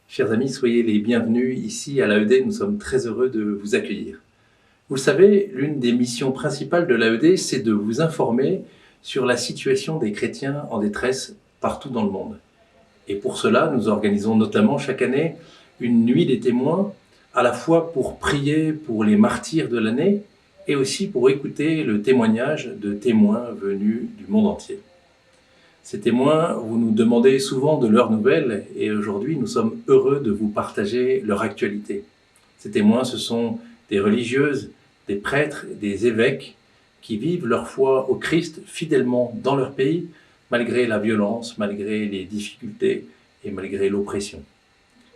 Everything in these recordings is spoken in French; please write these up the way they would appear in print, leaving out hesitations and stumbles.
Chers amis, soyez les bienvenus ici à l'AED, nous sommes très heureux de vous accueillir. Vous le savez, l'une des missions principales de l'AED, c'est de vous informer sur la situation des chrétiens en détresse partout dans le monde. Et pour cela, nous organisons notamment chaque année une nuit des témoins, à la fois pour prier pour les martyrs de l'année et aussi pour écouter le témoignage de témoins venus du monde entier. Ces témoins, vous nous demandez souvent de leurs nouvelles et aujourd'hui, nous sommes heureux de vous partager leur actualité. Ces témoins, ce sont des religieuses, des prêtres, des évêques qui vivent leur foi au Christ fidèlement dans leur pays, malgré la violence, malgré les difficultés et malgré l'oppression.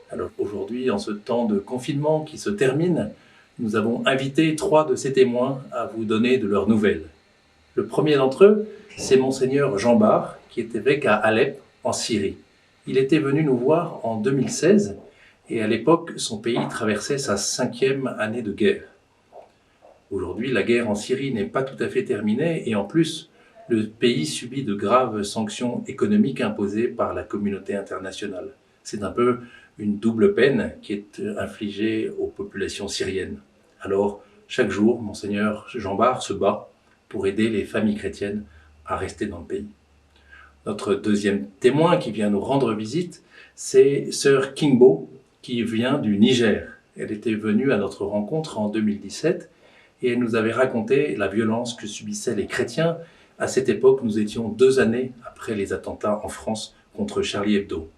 Alors aujourd'hui, en ce temps de confinement qui se termine, nous avons invité 3 de ces témoins à vous donner de leurs nouvelles. Le premier d'entre eux, c'est Monseigneur Jean Bart, qui est évêque à Alep, en Syrie. Il était venu nous voir en 2016 et à l'époque, son pays traversait sa 5e année de guerre. Aujourd'hui, la guerre en Syrie n'est pas tout à fait terminée et en plus, le pays subit de graves sanctions économiques imposées par la communauté internationale. C'est un peu une double peine qui est infligée aux populations syriennes. Alors, chaque jour, Monseigneur Jean Bart se bat pour aider les familles chrétiennes à rester dans le pays. Notre deuxième témoin qui vient nous rendre visite, c'est Sœur Kingbo, qui vient du Niger. Elle était venue à notre rencontre en 2017 et elle nous avait raconté la violence que subissaient les chrétiens. À cette époque, nous étions 2 années après les attentats en France contre Charlie Hebdo.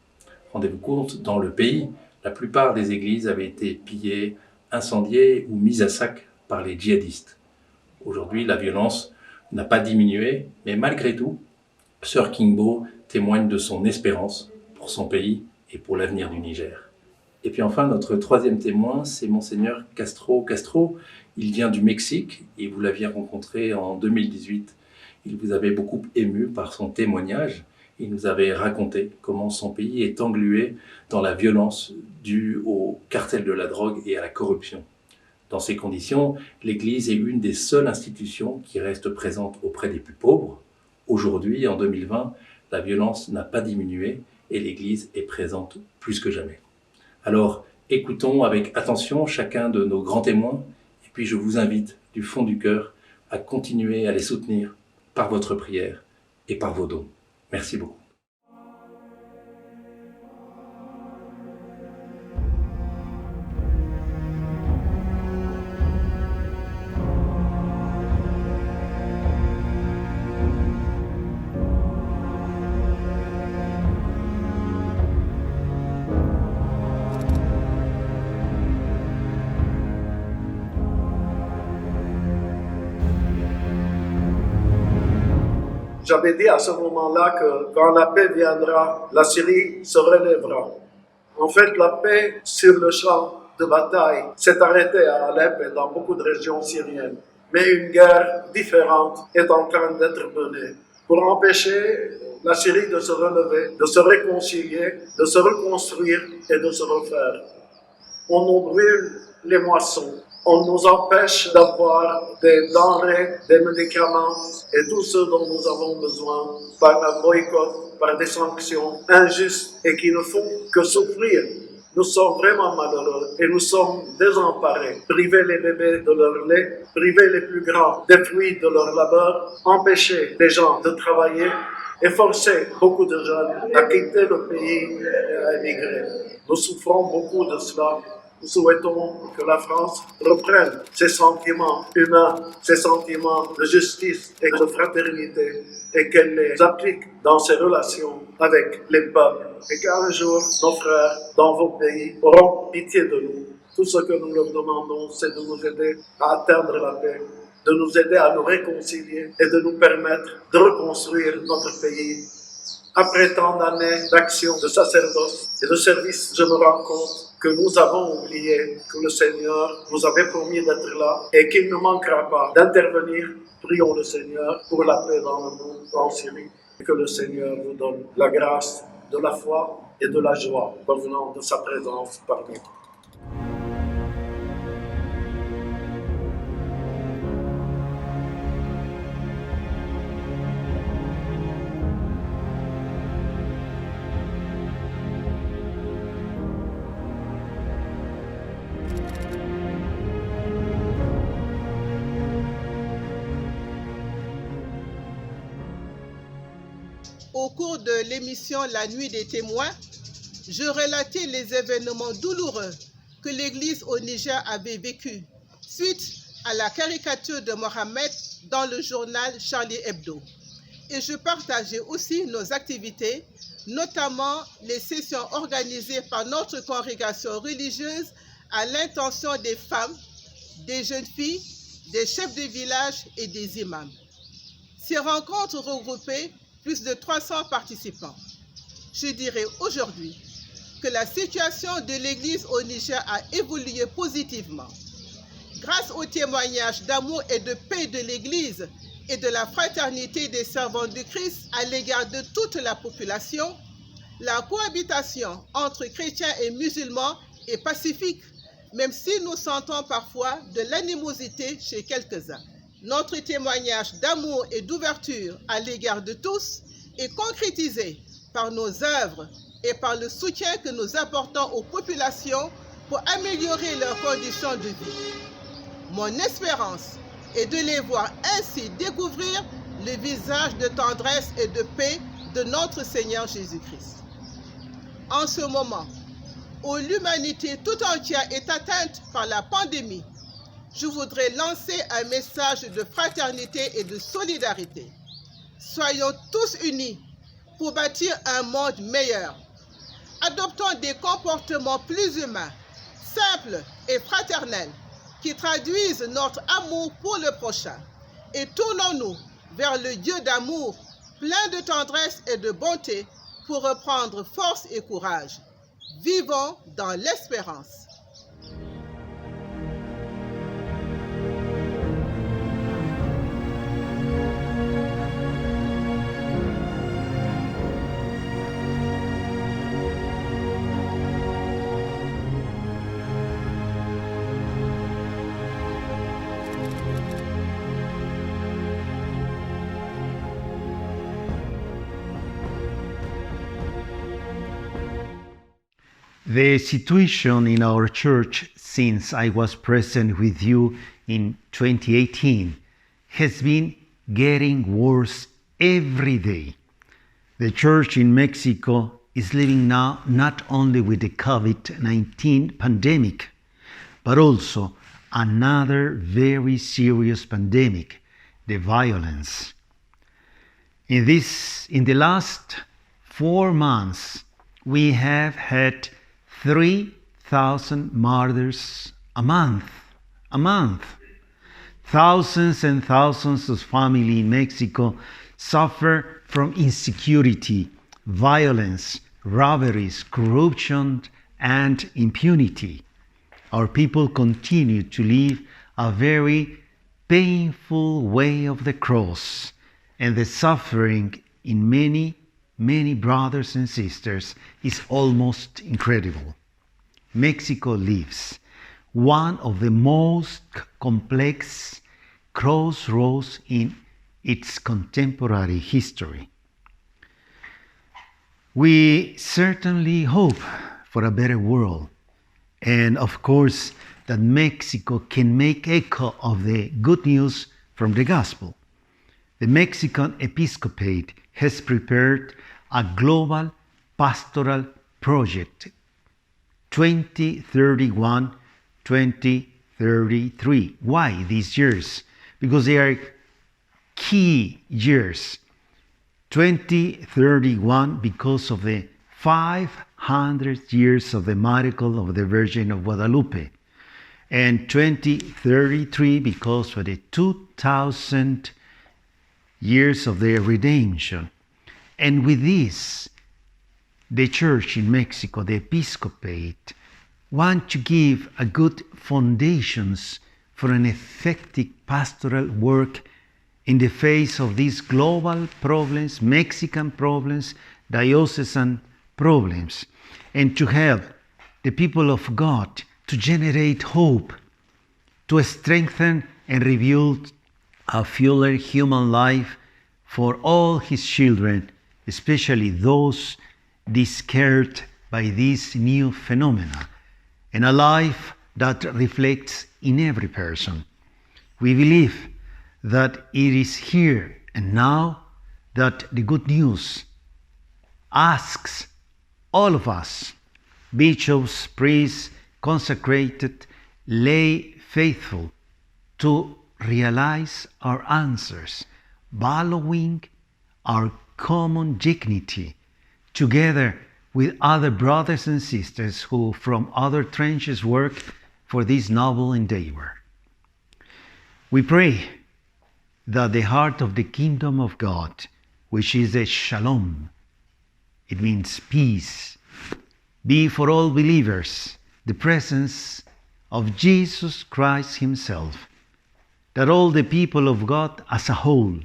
Rendez-vous compte, dans le pays, la plupart des églises avaient été pillées, incendiées ou mises à sac par les djihadistes. Aujourd'hui, la violence n'a pas diminué, mais malgré tout, Sœur Kingbo témoigne de son espérance pour son pays et pour l'avenir du Niger. Et puis enfin, notre troisième témoin, c'est Monseigneur Castro. Il vient du Mexique et vous l'aviez rencontré en 2018. Il vous avait beaucoup ému par son témoignage. Il nous avait raconté comment son pays est englué dans la violence due au cartel de la drogue et à la corruption. Dans ces conditions, l'Église est une des seules institutions qui reste présente auprès des plus pauvres. Aujourd'hui, en 2020, la violence n'a pas diminué et l'Église est présente plus que jamais. Alors, écoutons avec attention chacun de nos grands témoins et puis je vous invite du fond du cœur à continuer à les soutenir par votre prière et par vos dons. Merci beaucoup. J'avais dit à ce moment-là que quand la paix viendra, la Syrie se relèvera. En fait, la paix sur le champ de bataille s'est arrêtée à Alep et dans beaucoup de régions syriennes. Mais une guerre différente est en train d'être menée pour empêcher la Syrie de se relever, de se réconcilier, de se reconstruire et de se refaire. On nous brûle les moissons. On nous empêche d'avoir des denrées, des médicaments et tout ce dont nous avons besoin par un boycott, par des sanctions injustes et qui ne font que souffrir. Nous sommes vraiment malheureux et nous sommes désemparés. Priver les bébés de leur lait, priver les plus grands des fruits de leur labeur, empêcher les gens de travailler et forcer beaucoup de jeunes à quitter le pays et à émigrer. Nous souffrons beaucoup de cela. Nous souhaitons que la France reprenne ses sentiments humains, ses sentiments de justice et de fraternité et qu'elle les applique dans ses relations avec les peuples. Et qu'un jour, nos frères dans vos pays auront pitié de nous. Tout ce que nous leur demandons, c'est de nous aider à atteindre la paix, de nous aider à nous réconcilier et de nous permettre de reconstruire notre pays. Après tant d'années d'action, de sacerdoce et de service, je me rends compte que nous avons oublié que le Seigneur nous avait promis d'être là et qu'il ne manquera pas d'intervenir. Prions le Seigneur pour la paix dans le monde, en Syrie, et que le Seigneur nous donne la grâce de la foi et de la joie provenant de sa présence parmi nous. Au cours de l'émission La Nuit des témoins, je relatais les événements douloureux que l'Église au Niger avait vécus suite à la caricature de Mohamed dans le journal Charlie Hebdo. Et je partageais aussi nos activités, notamment les sessions organisées par notre congrégation religieuse à l'intention des femmes, des jeunes filles, des chefs de village et des imams. Ces rencontres regroupaient plus de 300 participants. Je dirais aujourd'hui que la situation de l'Église au Niger a évolué positivement. Grâce au témoignage d'amour et de paix de l'Église et de la fraternité des servants du Christ à l'égard de toute la population, la cohabitation entre chrétiens et musulmans est pacifique, même si nous sentons parfois de l'animosité chez quelques-uns. Notre témoignage d'amour et d'ouverture à l'égard de tous est concrétisé par nos œuvres et par le soutien que nous apportons aux populations pour améliorer leurs conditions de vie. Mon espérance est de les voir ainsi découvrir le visage de tendresse et de paix de notre Seigneur Jésus-Christ. En ce moment où l'humanité tout entière est atteinte par la pandémie, je voudrais lancer un message de fraternité et de solidarité. Soyons tous unis pour bâtir un monde meilleur. Adoptons des comportements plus humains, simples et fraternels qui traduisent notre amour pour le prochain. Et tournons-nous vers le Dieu d'amour, plein de tendresse et de bonté pour reprendre force et courage. Vivons dans l'espérance. The situation in our church since I was present with you in 2018 has been getting worse every day. The church in Mexico is living now not only with the COVID-19 pandemic, but also another very serious pandemic, the violence. In the last 4 months, we have had 3,000 martyrs a month. Thousands and thousands of families in Mexico suffer from insecurity, violence, robberies, corruption, and impunity. Our people continue to live a very painful way of the cross, and the suffering in many brothers and sisters is almost incredible. Mexico lives one of the most complex crossroads in its contemporary history. We certainly hope for a better world, and of course that Mexico can make echo of the good news from the gospel. The Mexican Episcopate has prepared a global pastoral project 2031-2033. Why these years? Because they are key years. 2031 because of the 500 years of the miracle of the Virgin of Guadalupe, and 2033 because of the 2000 years of their redemption. And with this, the church in Mexico, the Episcopate, want to give a good foundations for an effective pastoral work in the face of these global problems, Mexican problems, diocesan problems, and to help the people of God to generate hope, to strengthen and rebuild a fuller human life for all his children, especially those scared by this new phenomena, and a life that reflects in every person. We believe that it is here and now that the good news asks all of us, bishops, priests, consecrated, lay faithful, to realize our answers, valuing our common dignity, together with other brothers and sisters who from other trenches work for this noble endeavor. We pray that the heart of the kingdom of God, which is a shalom, it means peace, be for all believers the presence of Jesus Christ himself, that all the people of God as a whole,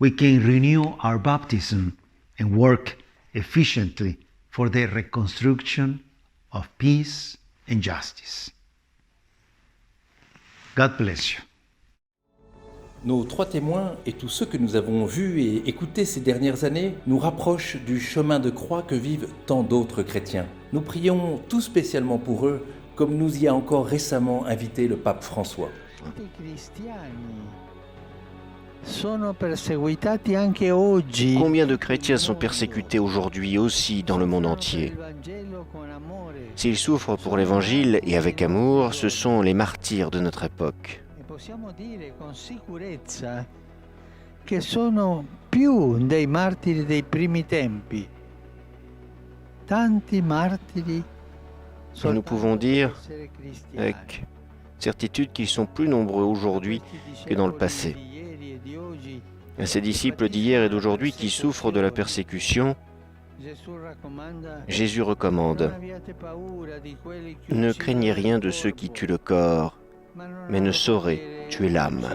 we can renew our baptism and work efficiently for the reconstruction of peace and justice. God bless you. Nos 3 témoins et tous ceux que nous avons vus et écoutés ces dernières années nous rapprochent du chemin de croix que vivent tant d'autres chrétiens. Nous prions tout spécialement pour eux, comme nous y a encore récemment invité le pape François. Combien de chrétiens sont persécutés aujourd'hui aussi dans le monde entier? S'ils souffrent pour l'Évangile et avec amour, ce sont les martyrs de notre époque. Possiamo dire con sicurezza che sono più dei martiri dei primi tempi. Tanti martiri. Et nous pouvons dire avec certitude qu'ils sont plus nombreux aujourd'hui que dans le passé. À ces disciples d'hier et d'aujourd'hui qui souffrent de la persécution, Jésus recommande: ne craignez rien de ceux qui tuent le corps, mais ne sauraient tuer l'âme.